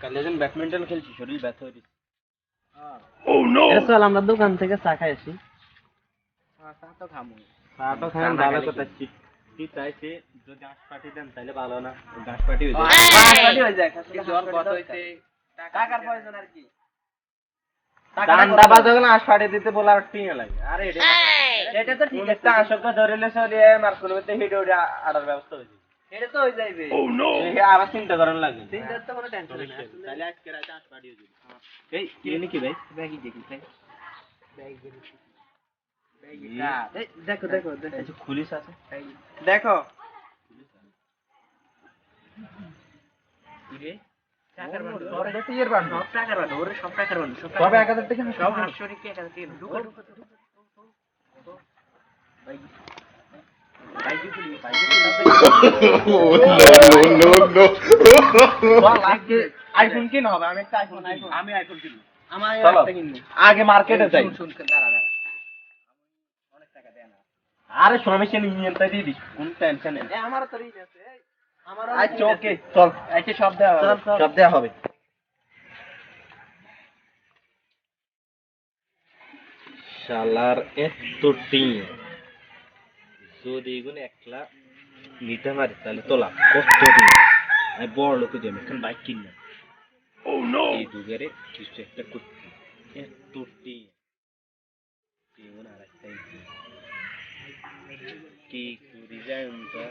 কাল যেদিন ব্যাডমিন্টন খেলছি শরীর ব্যথা হয়ে গেছে। চল আমরা দোকান থেকে চা খাই আসি। চা তো খাবো, চা তো খাই ভালো কথা। ঠিক চাইছে যদি ঘাস পাটি দেন তাহলে ভালো না, ঘাস পাটি হয়ে যায়, ঘাস পাটি হয়ে যায়। জল কত হইছে, টাকার প্রয়োজন আর কি। টাকা বাজে না, ঘাস পাটি দিতে বলে আর টিয়া লাগে। আরে এটা তো ঠিক আছে, আসলে ধরিলে সরিয়ে মার্কেটে হিডে ওটা আড়ার ব্যবস্থা হইছে। এটা তো হয়ে যাইবে। ও নো, আবার চিন্তা করার লাগে। চিন্তার তো কোনো টেনশন নেই। তাহলে আজকে রাতে ঘাস পাটি হয়ে যাবে। এই কি নাকি ভাই, ব্যাগই দেখি ভাই, ব্যাগ দেখি। দেখো দেখো দেখো খুলিস আছে, দেখো টাকার বান্ডু, সব টাকার বান্ডু, সব টাকার বান্ডু, ওরে সব টাকার বান্ডু, সব 1000 টাকা, সব 800 টাকা, 1000 টাকা। ঢুকো ঢুকো ভাই, ভাই কি খুলি, ভাই কি নো। আজকে আইফোন কিনা হবে, আমি একটা আইফোন, আমি আইফোন কিনবো, আমার একটা কিনবো। আগে মার্কেটে যাই, শুন দাঁড়া দাঁড়া, অনেক টাকা দেয় না। আরে সমস্যা নেই, নিয়ে তাই দিয়ে দিস, কোন টেনশন নেই। আমারও তো ঋণ আছে, আমারও। আচ্ছা ওকে চল, আচ্ছা সব দেওয়া হবে, সব দেওয়া হবে। শালার এত টিম যদি এগুলো একলা নিতে পারি তাহলে তো লাভ। কত টিম, আমি বড় লোক যাই, এখন বাইক কিনবো। ও নো, এই দুগারে কিছু একটা করতে। এত টিম কেমন আর একটা কি করি যায় উনটা।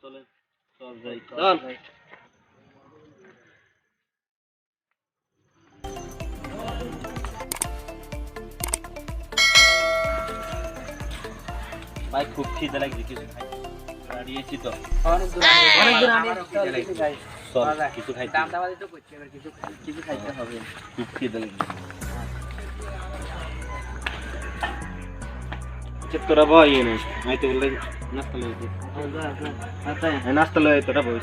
চল চল যাই, চল ভাই, খুব খিদে লাগছে, কিছু খাই। দাঁড়িয়েছি তো অনেক দূর, কিছু খাই, চল কিছু খাই। দামদাবাদি তো করছি, এবার কিছু খাইতে হবে, খুব খিদে লাগছে। তোরা বই এনে আমি তো বললে নাস্তা লইতে, নাস্তা লই, তোরা বই।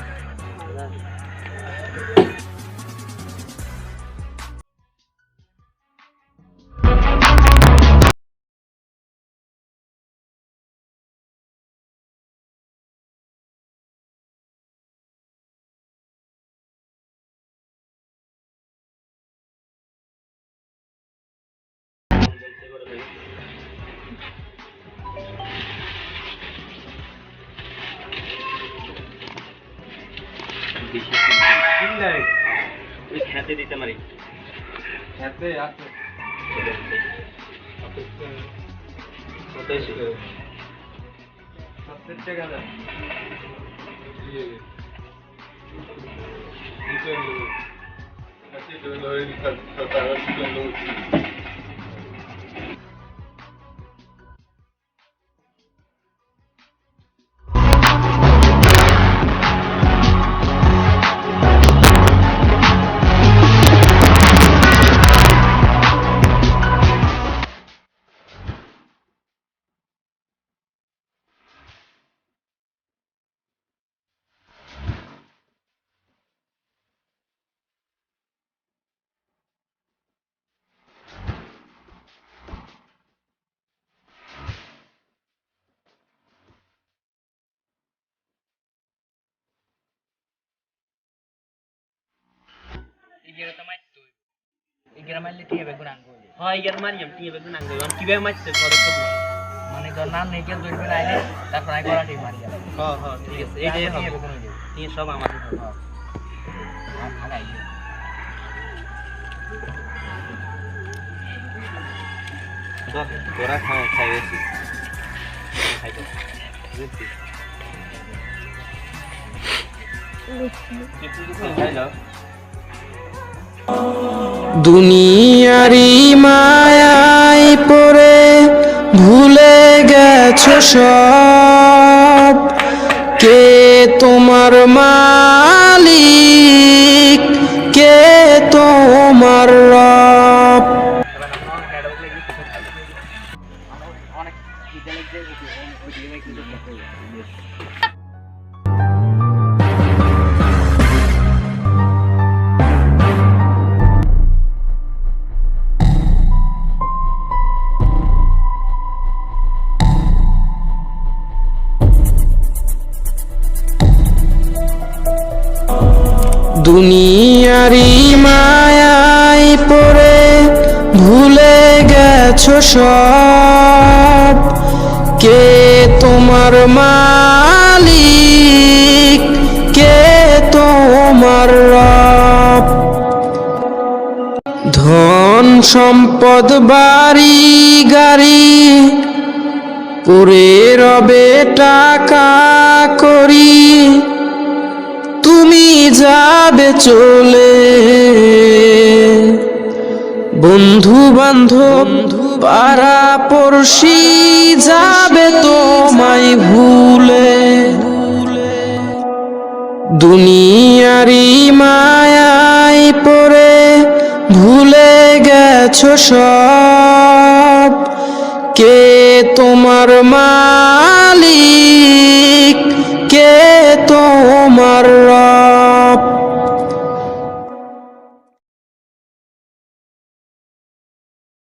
খেতে দিতে পারি, খেতে আছে মানে তোর নাম নেই কেউ ধরবে না, আইলে তারপর আই করাটি মারি যাবে। হ্যাঁ হ্যাঁ ঠিক আছে, এইটাই হবে, নিয়ে সব আমাদের হবে। আগাই তোরা খাইয়েছি, খাইতো দুনিয়ারি মায়ায় পড়ে ভুলে গেছো সব, কে তোমার মালিক, কে তোমার রব। দুনিয়ারি মায়ায় পড়ে ভুলে গেছো সব। কে তোমার মালিক, কে তোমার রব? ধন সম্পদ বাড়ি গাড়ি পড়ে রবে টাকা করি, তুমি যাবে চলে। বন্ধু বান্ধব পাড়া পড়শি যাবে তোমায় ভুলে। দুনিয়ারি মায়ায় পড়ে ভুলে গেছো সব। কে তোমার মালিক,